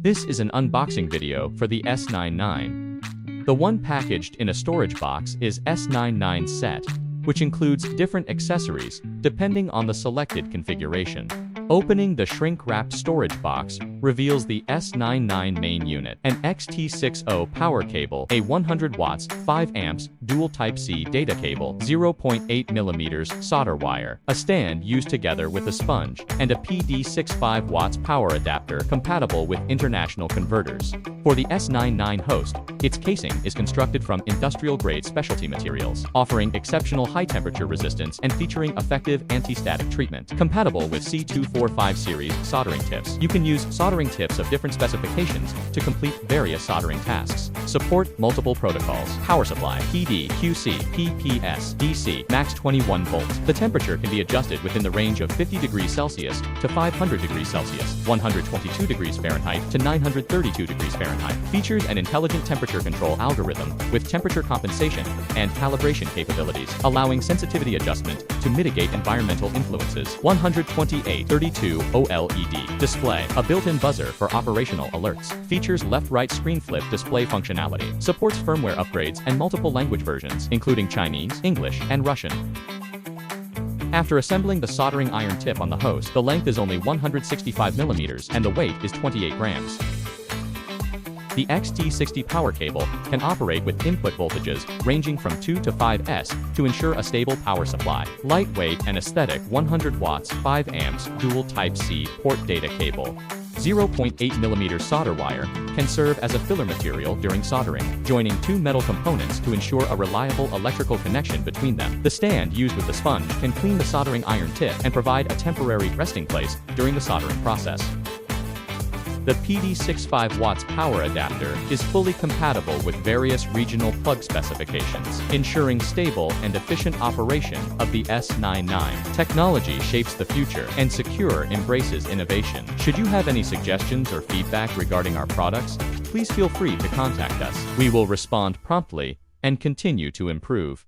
This is an unboxing video for the S99. The one packaged in a storage box is S99 set, which includes different accessories depending on the selected configuration. Opening the shrink-wrapped storage box reveals the S99 main unit, an XT60 power cable, a 100 watts, 5 amps, dual Type-C data cable, 0.8 millimeters solder wire, a stand used together with a sponge, and a PD65 watts power adapter compatible with international converters. For the S99 host, its casing is constructed from industrial-grade specialty materials, offering exceptional high-temperature resistance and featuring effective anti-static treatment. Compatible with C245 series soldering tips. You can use soldering tips of different specifications to complete various soldering tasks. Support multiple protocols. Power supply, PD, QC, PPS, DC, max 21 volts. The temperature can be adjusted within the range of 50 degrees Celsius to 500 degrees Celsius, 122 degrees Fahrenheit to 932 degrees Fahrenheit. Features an intelligent temperature control algorithm with temperature compensation and calibration capabilities, allowing sensitivity adjustment to mitigate environmental influences. 12832 OLED display, a built-in buzzer for operational alerts. Features left-right screen flip display functionality. Supports firmware upgrades and multiple language versions, including Chinese, English, and Russian. After assembling the soldering iron tip on the host, the length is only 165 millimeters and the weight is 28 grams. The XT60 power cable can operate with input voltages ranging from 2 to 5S to ensure a stable power supply. Lightweight and aesthetic 100 watts, 5 amps, dual Type-C port data cable. 0.8mm solder wire can serve as a filler material during soldering, joining two metal components to ensure a reliable electrical connection between them. The stand used with the sponge can clean the soldering iron tip and provide a temporary resting place during the soldering process. The PD65 watts power adapter is fully compatible with various regional plug specifications, ensuring stable and efficient operation of the S99. Technology shapes the future, and Sequre embraces innovation. Should you have any suggestions or feedback regarding our products, please feel free to contact us. We will respond promptly and continue to improve.